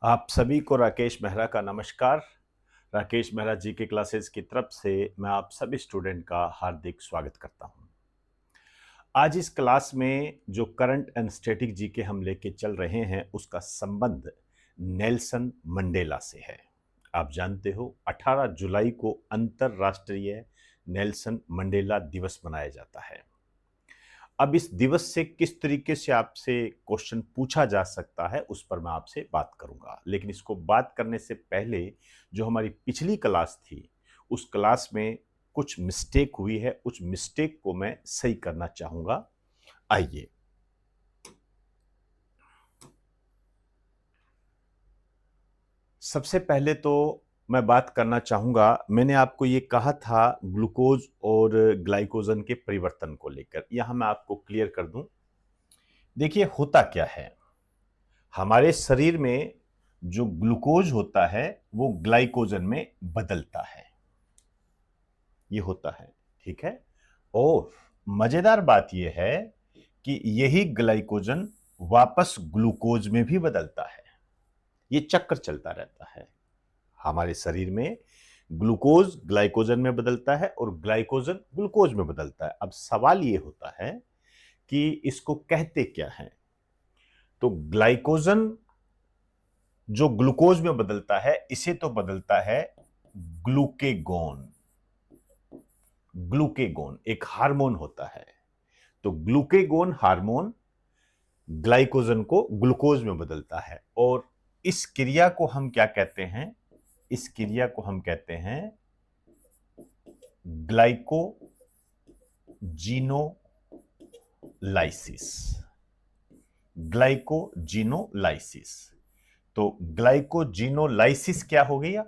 आप सभी को राकेश मेहरा का नमस्कार। राकेश मेहरा जी के क्लासेस की तरफ से मैं आप सभी स्टूडेंट का हार्दिक स्वागत करता हूं। आज इस क्लास में जो करंट एंड स्टैटिक जीके हम लेके चल रहे हैं उसका संबंध नेल्सन मंडेला से है। आप जानते हो 18 जुलाई को अंतरराष्ट्रीय नेल्सन मंडेला दिवस मनाया जाता है। अब इस दिवस से किस तरीके से आपसे क्वेश्चन पूछा जा सकता है उस पर मैं आपसे बात करूंगा, लेकिन इसको बात करने से पहले जो हमारी पिछली क्लास थी उस क्लास में कुछ मिस्टेक हुई है, उस मिस्टेक को मैं सही करना चाहूंगा। आइए, सबसे पहले तो मैं बात करना चाहूंगा, मैंने आपको ये कहा था ग्लूकोज और ग्लाइकोजन के परिवर्तन को लेकर। यहां मैं आपको क्लियर कर दूं। देखिए होता क्या है, हमारे शरीर में जो ग्लूकोज होता है वो ग्लाइकोजन में बदलता है, ये होता है, ठीक है। और मजेदार बात यह है कि यही ग्लाइकोजन वापस ग्लूकोज में भी बदलता है। ये चक्कर चलता रहता है हमारे शरीर में। ग्लूकोज ग्लाइकोजन में बदलता है और ग्लाइकोजन ग्लूकोज में बदलता है। अब सवाल ये होता है कि इसको कहते क्या है। तो ग्लाइकोजन जो ग्लूकोज में बदलता है इसे तो बदलता है ग्लूकेगॉन। ग्लूकेगॉन एक हार्मोन होता है, तो ग्लूकेगॉन हार्मोन ग्लाइकोजन को ग्लूकोज में बदलता है। और इस क्रिया को हम क्या कहते हैं? इस क्रिया को हम कहते हैं ग्लाइकोजीनोलाइसिस। ग्लाइकोजीनोलाइसिस। तो ग्लाइकोजीनोलाइसिस क्या हो गया?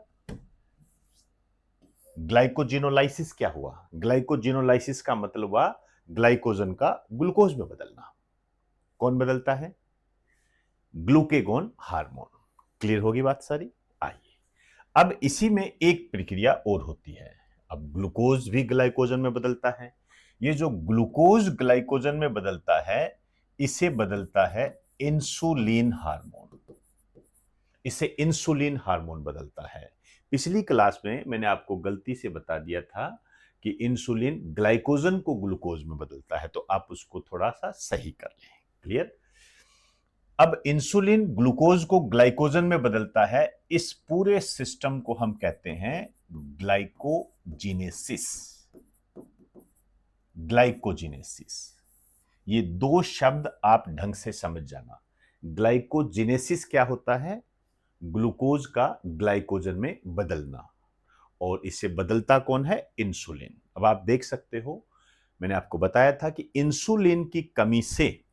ग्लाइकोजिनोलाइसिस क्या हुआ? ग्लाइकोजिनोलाइसिस का मतलब हुआ ग्लाइकोजन का ग्लूकोज में बदलना। कौन बदलता है? Glucagon hormone. क्लियर होगी बात सारी? आइए, अब इसी में एक प्रक्रिया और होती है। अब ग्लूकोज भी ग्लाइकोजन में बदलता है। ये जो ग्लूकोज ग्लाइकोजन में बदलता है इसे बदलता है इंसुलिन हार्मोन। इसे इंसुलिन हार्मोन बदलता है। पिछली क्लास में मैंने आपको गलती से बता दिया था कि इंसुलिन ग्लाइकोजन को ग्लूकोज में बदलता है, तो आप उसको थोड़ा सा सही कर लें। क्लियर? अब इंसुलिन ग्लूकोज को ग्लाइकोजन में बदलता है, इस पूरे सिस्टम को हम कहते हैं ग्लाइकोजीनेसिस। ग्लाइकोजीनेसिस, ये दो शब्द आप ढंग से समझ जाना। ग्लाइकोजीनेसिस क्या होता है? ग्लूकोज का ग्लाइकोजन में बदलना। और इसे बदलता कौन है? इंसुलिन। अब आप देख सकते हो, मैंने आपको बताया था कि इंसुलिन की कमी से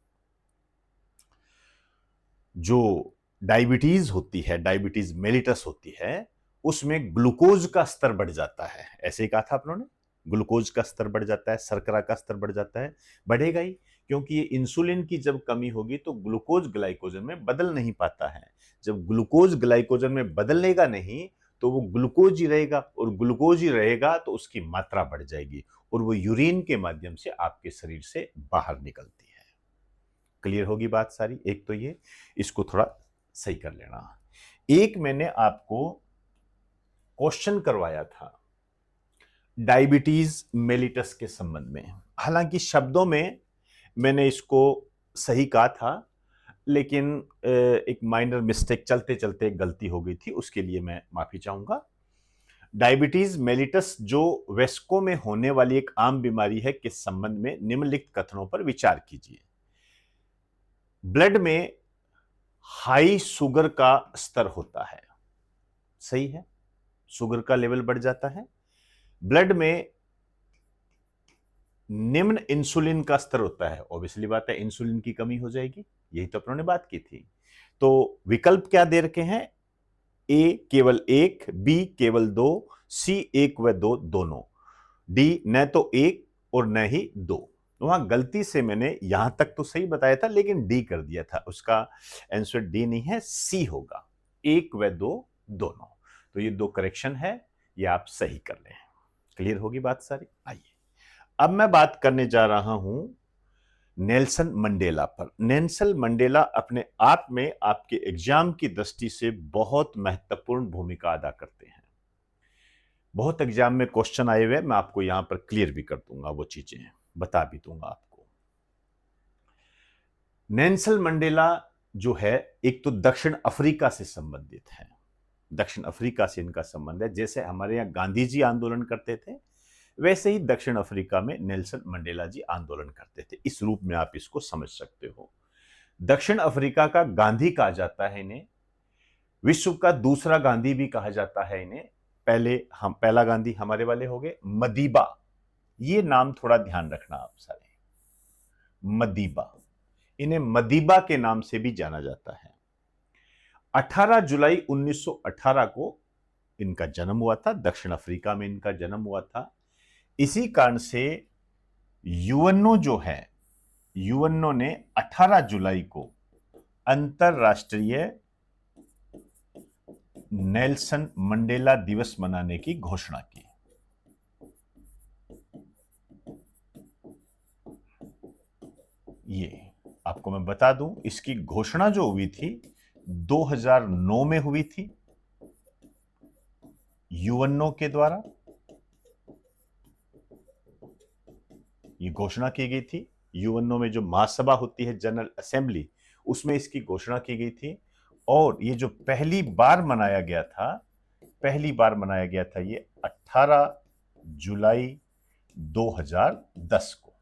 जो डायबिटीज होती है, डायबिटीज मेलिटस होती है, उसमें ग्लूकोज का स्तर बढ़ जाता है। ऐसे ही कहा था आप लोगों ने, ग्लूकोज का स्तर बढ़ जाता है, शर्करा का स्तर बढ़ जाता है। बढ़ेगा ही, क्योंकि ये इंसुलिन की जब कमी होगी तो ग्लूकोज ग्लाइकोजन में बदल नहीं पाता है। जब ग्लूकोज ग्लाइकोजन में बदलेगा नहीं तो वो ग्लूकोज ही रहेगा, और ग्लूकोज ही रहेगा तो उसकी मात्रा बढ़ जाएगी और वो यूरिन के माध्यम से आपके शरीर से बाहर निकलती है। क्लियर होगी बात सारी? एक तो ये, इसको थोड़ा सही कर लेना। एक मैंने आपको क्वेश्चन करवाया था डायबिटीज मेलिटस के संबंध में। हालांकि शब्दों में मैंने इसको सही कहा था, लेकिन एक माइनर मिस्टेक, चलते चलते एक गलती हो गई थी, उसके लिए मैं माफी चाहूंगा। डायबिटीज मेलिटस जो वयस्कों में होने वाली एक आम बीमारी है के संबंध में निम्नलिखित कथनों पर विचार कीजिए। ब्लड में हाई शुगर का स्तर होता है, सही है, शुगर का लेवल बढ़ जाता है। ब्लड में निम्न इंसुलिन का स्तर होता है, ऑब्वियसली बात है इंसुलिन की कमी हो जाएगी, यही तो अपनों ने बात की थी। तो विकल्प क्या दे रखे हैं? ए केवल एक, बी केवल दो, सी एक व दो दोनों, डी न तो एक और न ही दो। वहां गलती से मैंने यहां तक तो सही बताया था लेकिन डी कर दिया था, उसका आंसर डी नहीं है, सी होगा, एक व दो दोनों। तो ये दो करेक्शन है, ये आप सही कर लें। क्लियर होगी बात सारी? आइए, अब मैं बात करने जा रहा हूं नेल्सन मंडेला पर। नेल्सन मंडेला अपने आप में आपके एग्जाम की दृष्टि से बहुत महत्वपूर्ण भूमिका अदा करते हैं। बहुत एग्जाम में क्वेश्चन आए हुए, मैं आपको यहां पर क्लियर भी कर दूंगा, वो चीजें बता भी दूंगा आपको। नेल्सन मंडेला जो है, एक तो दक्षिण अफ्रीका से संबंधित है, दक्षिण अफ्रीका से इनका संबंध है। जैसे हमारे यहाँ गांधी जी आंदोलन करते थे, वैसे ही दक्षिण अफ्रीका में नेल्सन मंडेला जी आंदोलन करते थे। इस रूप में आप इसको समझ सकते हो। दक्षिण अफ्रीका का गांधी कहा जाता है इन्हें, विश्व का दूसरा गांधी भी कहा जाता है इन्हें। पहला गांधी हमारे वाले हो गए मदीबा, ये नाम थोड़ा ध्यान रखना आप सारे, मदीबा, इन्हें मदीबा के नाम से भी जाना जाता है। 18 जुलाई 1918 को इनका जन्म हुआ था, दक्षिण अफ्रीका में इनका जन्म हुआ था। इसी कारण से यूएनओ जो है, यूएनओ ने 18 जुलाई को अंतरराष्ट्रीय नेल्सन मंडेला दिवस मनाने की घोषणा की। ये आपको मैं बता दूं, इसकी घोषणा जो हुई थी 2009 में हुई थी यूएनओ के द्वारा। ये घोषणा की गई थी यूएनओ में, जो महासभा होती है, जनरल असेंबली, उसमें इसकी घोषणा की गई थी। और ये जो पहली बार मनाया गया था, पहली बार मनाया गया था ये 18 जुलाई 2010 को,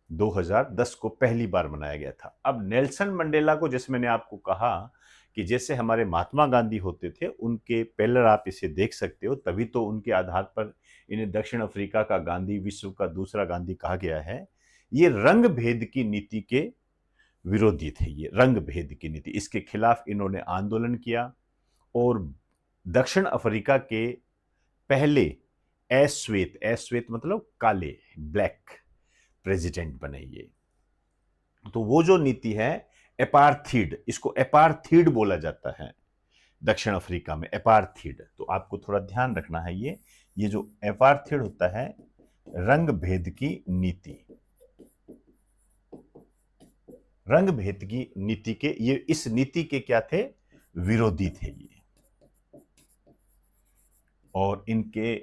2010 को पहली बार मनाया गया था। अब नेल्सन मंडेला को, जैसे मैंने आपको कहा कि जैसे हमारे महात्मा गांधी होते थे, उनके पिलर आप इसे देख सकते हो, तभी तो उनके आधार पर इन्हें दक्षिण अफ्रीका का गांधी, विश्व का दूसरा गांधी कहा गया है। ये रंग भेद की नीति के विरोधी थे, ये रंग भेद की नीति, इसके खिलाफ इन्होंने आंदोलन किया। और दक्षिण अफ्रीका के पहले अश्वेत, अश्वेत मतलब काले, ब्लैक प्रेसिडेंट बने ये। तो वो जो नीति है एपार्थीड, इसको एपार्थीड बोला जाता है दक्षिण अफ्रीका में, एपार्थीड। तो आपको थोड़ा ध्यान रखना है, ये जो एपार्थीड होता है, रंग भेद की नीति, रंग भेद की नीति के, ये इस नीति के क्या थे, विरोधी थे ये। और इनके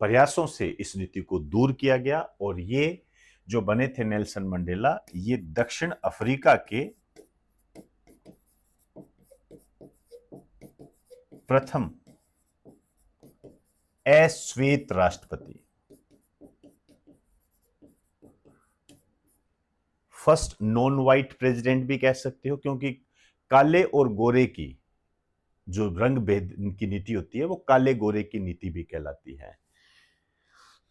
प्रयासों से इस नीति को दूर किया गया। और ये जो बने थे नेल्सन मंडेला, ये दक्षिण अफ्रीका के प्रथम अश्वेत राष्ट्रपति, फर्स्ट नॉन वाइट प्रेसिडेंट भी कह सकते हो, क्योंकि काले और गोरे की जो रंग भेद की नीति होती है, वो काले गोरे की नीति भी कहलाती है।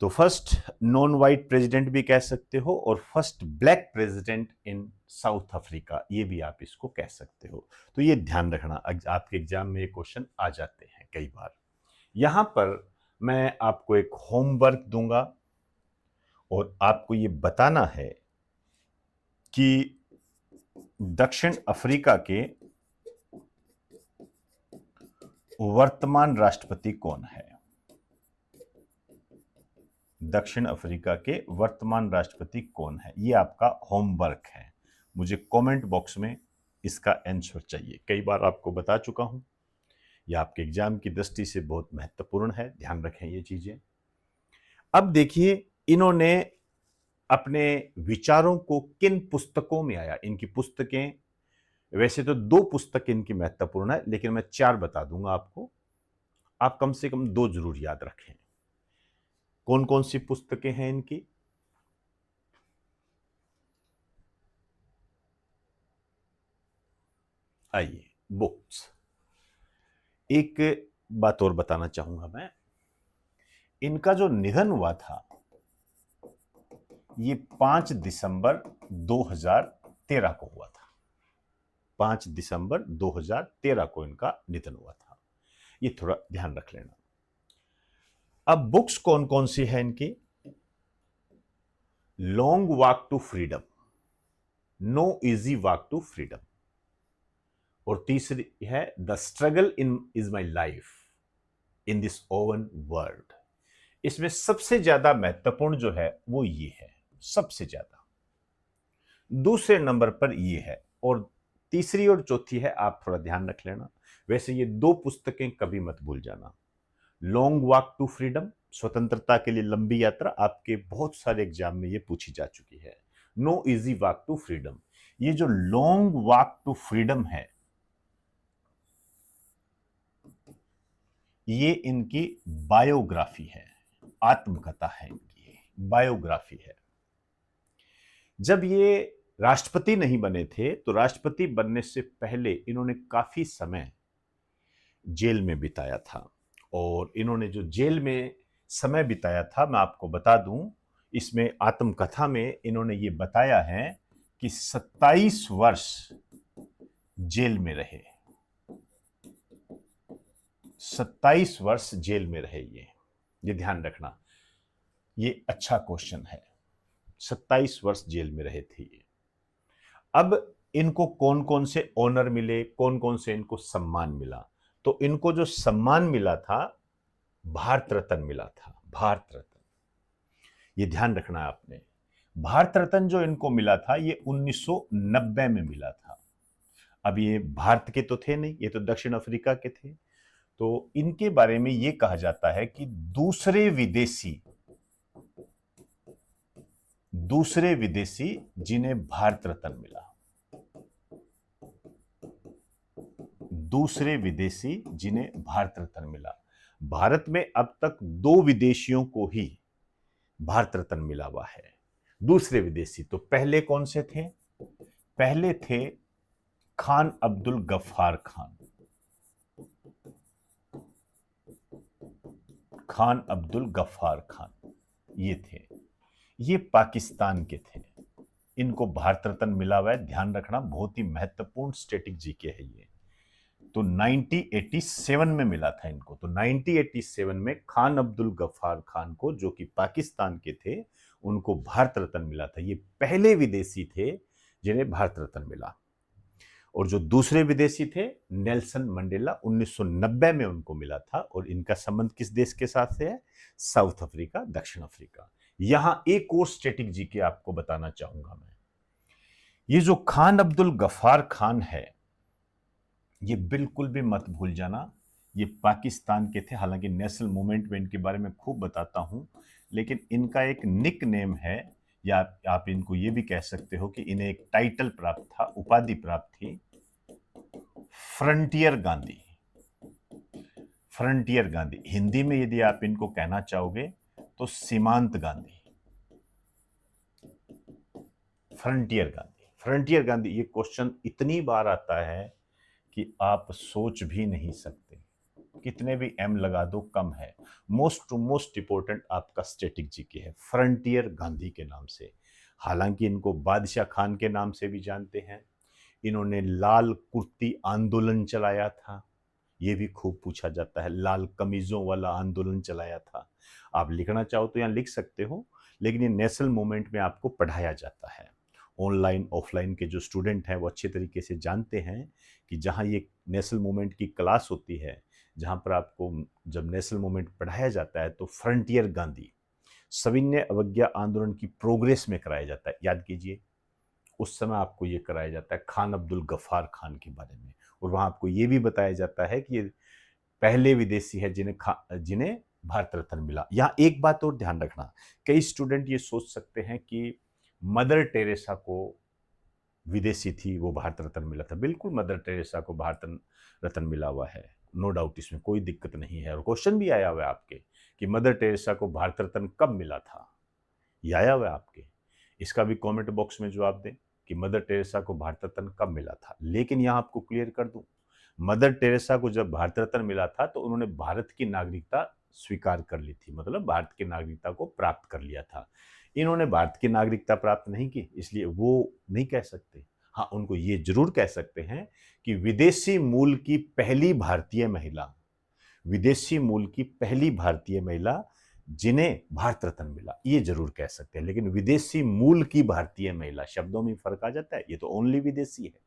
तो फर्स्ट नॉन वाइट प्रेसिडेंट भी कह सकते हो, और first black president in south Africa, ये भी आप इसको कह सकते हो। तो ये ध्यान रखना, आपके एग्जाम में ये क्वेश्चन आ जाते हैं कई बार। यहां पर मैं आपको एक होमवर्क दूंगा, और आपको ये बताना है कि दक्षिण अफ्रीका के वर्तमान राष्ट्रपति कौन है। दक्षिण अफ्रीका के वर्तमान राष्ट्रपति कौन है, ये आपका होमवर्क है। मुझे कमेंट बॉक्स में इसका आंसर चाहिए। कई बार आपको बता चुका हूं, यह आपके एग्जाम की दृष्टि से बहुत महत्वपूर्ण है, ध्यान रखें ये चीजें। अब देखिए, इन्होंने अपने विचारों को किन पुस्तकों में आया, इनकी पुस्तकें, वैसे तो 2 पुस्तक इनकी महत्वपूर्ण है, लेकिन मैं 4 बता दूंगा आपको। आप कम से कम 2 जरूर याद रखें। कौन कौन सी पुस्तकें हैं इनकी? आइए, बुक्स। एक बात और बताना चाहूंगा मैं, इनका जो निधन हुआ था, ये 5 दिसंबर 2013 को हुआ था। 5 दिसंबर 2013 को इनका निधन हुआ था, ये थोड़ा ध्यान रख लेना। अब बुक्स कौन कौन सी है इनकी? Long walk to freedom, no easy walk to freedom, और तीसरी है the struggle in is my life in this own world. इसमें सबसे ज्यादा महत्वपूर्ण जो है वो ये है, सबसे ज्यादा दूसरे नंबर पर ये है, और तीसरी और चौथी है, आप थोड़ा ध्यान रख लेना। वैसे ये दो पुस्तकें कभी मत भूल जाना। लॉन्ग वॉक टू फ्रीडम, स्वतंत्रता के लिए लंबी यात्रा, आपके बहुत सारे एग्जाम में ये पूछी जा चुकी है। No easy walk to freedom, ये जो लॉन्ग वॉक टू फ्रीडम है, ये इनकी बायोग्राफी है, आत्मकथा है इनकी, बायोग्राफी है। जब ये राष्ट्रपति नहीं बने थे तो राष्ट्रपति बनने से पहले इन्होंने काफी समय जेल में बिताया था, और इन्होंने जो जेल में समय बिताया था, मैं आपको बता दूं, इसमें आत्मकथा में इन्होंने ये बताया है कि 27 वर्ष जेल में रहे। 27 वर्ष जेल में रहे, ये ध्यान रखना, ये अच्छा क्वेश्चन है। 27 वर्ष जेल में रहे थे ये। अब इनको कौन कौन से ऑनर मिले, कौन कौन से इनको सम्मान मिला? तो इनको जो सम्मान मिला था, भारत रत्न मिला था, भारत रत्न। ये ध्यान रखना है आपने। भारत रत्न जो इनको मिला था ये 1990 में मिला था। अब ये भारत के तो थे नहीं, ये तो दक्षिण अफ्रीका के थे। तो इनके बारे में ये कहा जाता है कि दूसरे विदेशी जिन्हें भारत रत्न मिला, दूसरे विदेशी जिन्हें भारत रत्न मिला। भारत में अब तक 2 विदेशियों को ही भारत रत्न मिला हुआ है, दूसरे विदेशी। तो पहले कौन से थे? पहले थे खान अब्दुल गफ्फार खान, खान अब्दुल गफ्फार खान ये थे, ये पाकिस्तान के थे। इनको भारत रत्न मिला हुआ है, ध्यान रखना, बहुत ही महत्वपूर्ण स्टैटिक जीके है ये। तो 1987 में मिला था इनको। तो 1987 में खान अब्दुल गफ्फार खान को, जो कि पाकिस्तान के थे, उनको भारत रत्न मिला था। ये पहले विदेशी थे जिन्हें भारत रत्न मिला। और जो दूसरे विदेशी थे, नेल्सन मंडेला, 1990 में उनको मिला था। और इनका संबंध किस देश के साथ से है? साउथ अफ्रीका, दक्षिण अफ्रीका। यहां एक और स्टैटिक जीके आपको बताना चाहूंगा मैं। ये जो खान अब्दुल गफ्फार खान है, ये बिल्कुल भी मत भूल जाना, ये पाकिस्तान के थे। हालांकि नेशनल मूवमेंट में इनके बारे में खूब बताता हूं, लेकिन इनका एक निक नेम है, या आप इनको ये भी कह सकते हो कि इन्हें एक टाइटल प्राप्त था, उपाधि प्राप्त थी, फ्रंटियर गांधी। फ्रंटियर गांधी, हिंदी में यदि आप इनको कहना चाहोगे तो सीमांत गांधी, फ्रंटियर गांधी। फ्रंटियर गांधी, ये क्वेश्चन इतनी बार आता है कि आप सोच भी नहीं सकते। कितने भी एम लगा दो कम है। मोस्ट इंपोर्टेंट आपका स्टैटिक जीके है, फ्रंटियर गांधी के नाम से। हालांकि इनको बादशाह खान के नाम से भी जानते हैं। इन्होंने लाल कुर्ती आंदोलन चलाया था, ये भी खूब पूछा जाता है। लाल कमीजों वाला आंदोलन चलाया था। आप लिखना चाहो तो यहां लिख सकते हो, लेकिन ये नेशनल मूवमेंट में आपको पढ़ाया जाता है। ऑनलाइन ऑफलाइन के जो स्टूडेंट हैं वो अच्छे तरीके से जानते हैं कि जहां ये नेशनल मूवमेंट की क्लास होती है, जहां पर आपको जब नेशनल मूवमेंट पढ़ाया जाता है, तो फ्रंटियर गांधी, सविनय अवज्ञा आंदोलन की प्रोग्रेस में कराया जाता है। याद कीजिए, उस समय आपको ये कराया जाता है खान अब्दुल गफ्फार खान के बारे में। और वहां आपको ये भी बताया जाता है कि ये पहले विदेशी है जिन्हें भारत रत्न मिला। यहां एक बात और ध्यान रखना, कई स्टूडेंट ये सोच सकते हैं कि मदर टेरेसा को विदेशी थी, वो भारत रत्न मिला था। बिल्कुल, मदर टेरेसा को भारत रत्न मिला हुआ है, नो डाउट, इसमें कोई दिक्कत नहीं है। और क्वेश्चन भी आया हुआ है आपके कि मदर टेरेसा को भारत रत्न कब मिला था, ये आया हुआ है आपके। इसका भी कमेंट बॉक्स में जवाब दें कि मदर टेरेसा को भारत रत्न कब मिला था। लेकिन यहां आपको क्लियर कर दूं, मदर टेरेसा को जब भारत रत्न मिला था तो उन्होंने भारत की नागरिकता स्वीकार कर ली थी, मतलब भारत की नागरिकता को प्राप्त कर लिया था। इन्होंने भारत की नागरिकता प्राप्त नहीं की, इसलिए वो नहीं कह सकते। हाँ, उनको ये जरूर कह सकते हैं कि विदेशी मूल की पहली भारतीय महिला, विदेशी मूल की पहली भारतीय महिला जिन्हें भारत रत्न मिला, ये जरूर कह सकते हैं। लेकिन विदेशी मूल की भारतीय महिला, शब्दों में फर्क आ जाता है, ये तो ओनली विदेशी है।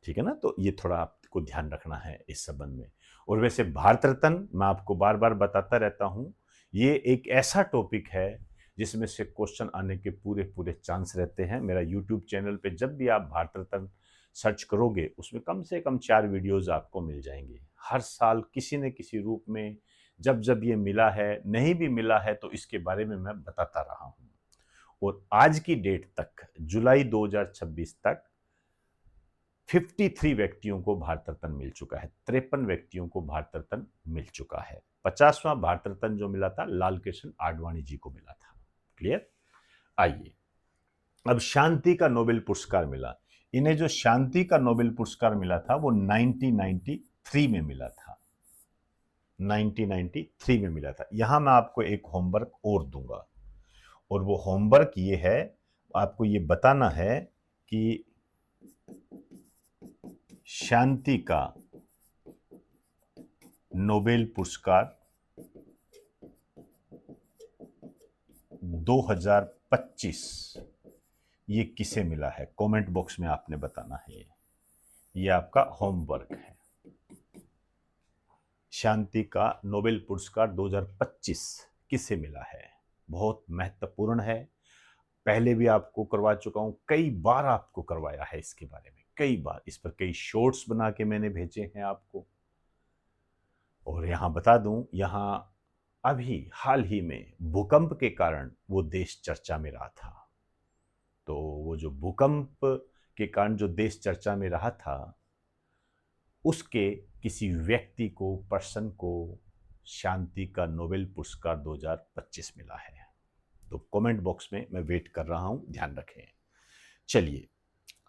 ठीक है ना? तो ये थोड़ा आपको ध्यान रखना है इस संबंध में। और वैसे भारत रत्न मैं आपको बार बार बताता रहता हूं, ये एक ऐसा टॉपिक है जिसमें से क्वेश्चन आने के पूरे पूरे चांस रहते हैं। मेरा यूट्यूब चैनल पे जब भी आप भारत रत्न सर्च करोगे उसमें कम से कम 4 वीडियोस आपको मिल जाएंगे। हर साल किसी न किसी रूप में जब जब ये मिला है, नहीं भी मिला है तो इसके बारे में मैं बताता रहा हूँ। और आज की डेट तक, जुलाई 2026 तक 53 व्यक्तियों को भारत रत्न मिल चुका है, 53 व्यक्तियों को भारत रत्न मिल चुका है। 50वां भारत रत्न जो मिला था लाल कृष्ण आडवाणी जी को मिला था। क्लियर? आइए, अब शांति का नोबेल पुरस्कार मिला। इन्हें जो शांति का नोबेल पुरस्कार मिला था वो 1993 में मिला था। 1993 में मिला था। यहां मैं आपको एक होमवर्क और दूंगा, और वो होमवर्क ये है, आपको ये बताना है कि शांति का नोबेल पुरस्कार 2025 ये किसे मिला है। कमेंट बॉक्स में आपने बताना है। ये आपका होमवर्क है। शांति का नोबेल पुरस्कार 2025 किसे मिला है। बहुत महत्वपूर्ण है। पहले भी आपको करवा चुका हूं, कई बार आपको करवाया है इसके बारे में, कई बार इस पर कई शॉर्ट्स बना के मैंने भेजे हैं आपको। और यहां बता दूं, यहां अभी हाल ही में भूकंप के कारण वो देश चर्चा में रहा था। तो वो जो भूकंप के कारण जो देश चर्चा में रहा था, उसके किसी व्यक्ति को, पर्सन को शांति का नोबेल पुरस्कार 2025 मिला है। तो कमेंट बॉक्स में मैं वेट कर रहा हूं, ध्यान रखें। चलिए,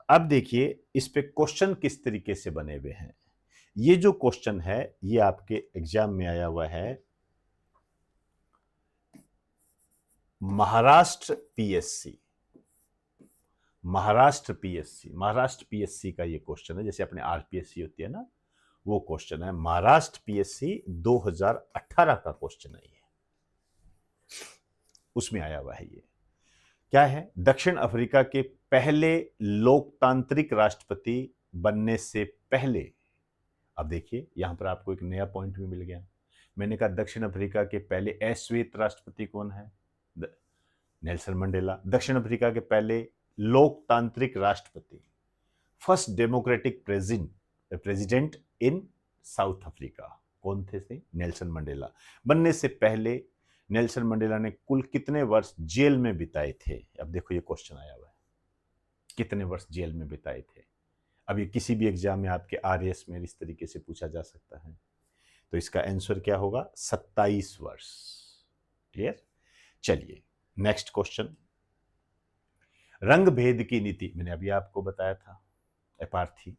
अब देखिए इस पे क्वेश्चन किस तरीके से बने हुए हैं। ये जो क्वेश्चन है ये आपके एग्जाम में आया हुआ है, महाराष्ट्र पीएससी। महाराष्ट्र पीएससी का ये क्वेश्चन है। जैसे अपने आरपीएससी होती है ना, वो क्वेश्चन है। महाराष्ट्र पीएससी 2018 का क्वेश्चन है ये, उसमें आया हुआ है। ये क्या है? दक्षिण अफ्रीका के पहले लोकतांत्रिक राष्ट्रपति बनने से पहले, अब देखिए यहां पर आपको एक नया पॉइंट भी मिल गया। मैंने कहा दक्षिण अफ्रीका के पहले अश्वेत राष्ट्रपति कौन है? Nelson Mandela. दक्षिण अफ्रीका के पहले लोकतांत्रिक राष्ट्रपति, first democratic president in south Africa, कौन थे? Nelson Mandela. बनने से पहले नेल्सन मंडेला ने कुल कितने वर्ष जेल में बिताए थे? अब देखो ये क्वेश्चन आया हुआ है, कितने वर्ष जेल में बिताए थे। अब ये किसी भी एग्जाम में आपके आरएएस में इस तरीके से पूछा जा सकता है। तो इसका आंसर क्या होगा? 27 वर्ष। क्लियर? चलिए नेक्स्ट क्वेश्चन। रंग भेद की नीति, मैंने अभी आपको बताया था, अपार्थी।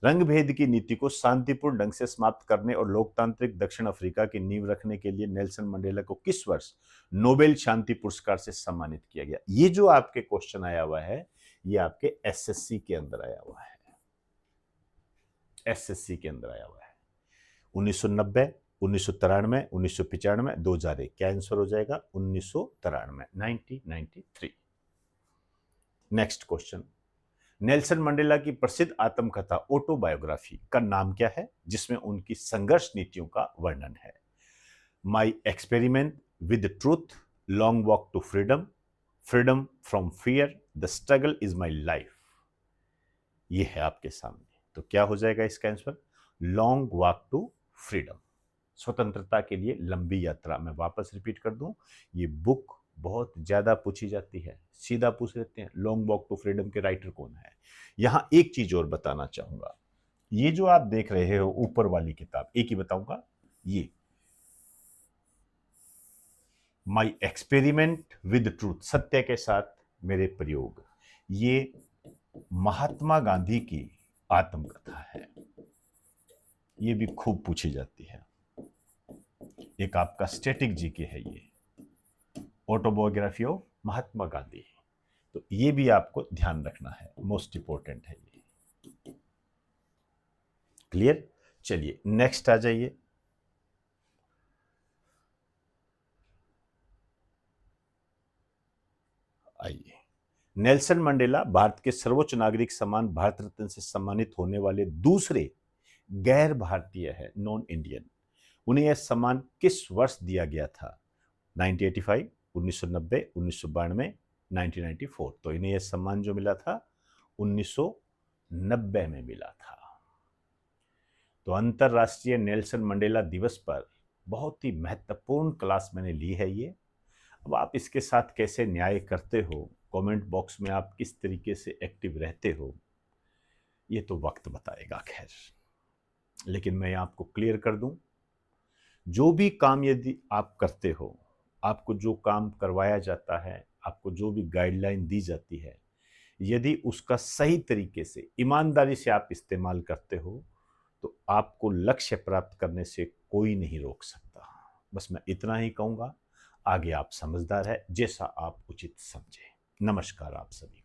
रंग भेद की नीति को शांतिपूर्ण ढंग से समाप्त करने और लोकतांत्रिक दक्षिण अफ्रीका की नींव रखने के लिए नेल्सन मंडेला को किस वर्ष नोबेल शांति पुरस्कार से सम्मानित किया गया? ये जो आपके क्वेश्चन आया हुआ है, ये आपके एसएससी के अंदर आया हुआ है। एसएससी के अंदर आया हुआ है। 1990, 1993, 1995, 2001। क्या आंसर हो जाएगा? 1993, 1993। Next question. नेल्सन मंडेला की प्रसिद्ध आत्मकथा ऑटोबायोग्राफी का नाम क्या है, जिसमें उनकी संघर्ष नीतियों का वर्णन है? My experiment with truth, long walk to freedom, freedom from fear, the struggle is my life. ये है आपके सामने। तो क्या हो जाएगा इसका answer? Long walk to freedom, स्वतंत्रता के लिए लंबी यात्रा। मैं वापस रिपीट कर दूं, ये बुक बहुत ज्यादा पूछी जाती है, सीधा पूछ लेते हैं लॉन्ग वॉक टू फ्रीडम के राइटर कौन है। यहां एक चीज और बताना चाहूंगा, ये जो आप देख रहे हो ऊपर वाली किताब, एक ही बताऊंगा, ये माई एक्सपेरिमेंट विद ट्रूथ, सत्य के साथ मेरे प्रयोग, ये महात्मा गांधी की आत्मकथा है। ये भी खूब पूछी जाती है। एक आपका स्टैटिक जीके है ये, ऑटोबायोग्राफी ऑफ महात्मा गांधी। तो ये भी आपको ध्यान रखना है, मोस्ट इंपॉर्टेंट है ये। क्लियर? चलिए नेक्स्ट आ जाइए। आइए, नेल्सन मंडेला भारत के सर्वोच्च नागरिक सम्मान भारत रत्न से सम्मानित होने वाले दूसरे गैर भारतीय है, नॉन इंडियन। उन्हें यह सम्मान किस वर्ष दिया गया था? 1985, 1990, 1992, 1994। तो इन्हें यह सम्मान जो मिला था 1990 में मिला था। तो अंतर्राष्ट्रीय नेल्सन मंडेला दिवस पर बहुत ही महत्वपूर्ण क्लास मैंने ली है ये। अब आप इसके साथ कैसे न्याय करते हो, कमेंट बॉक्स में आप किस तरीके से एक्टिव रहते हो, ये तो वक्त बताएगा। खैर, लेकिन मैं आपको क्लियर कर दूं, जो भी काम यदि आप करते हो, आपको जो काम करवाया जाता है, आपको जो भी गाइडलाइन दी जाती है, यदि उसका सही तरीके से ईमानदारी से आप इस्तेमाल करते हो तो आपको लक्ष्य प्राप्त करने से कोई नहीं रोक सकता। बस मैं इतना ही कहूँगा, आगे आप समझदार है, जैसा आप उचित समझे। नमस्कार आप सभी।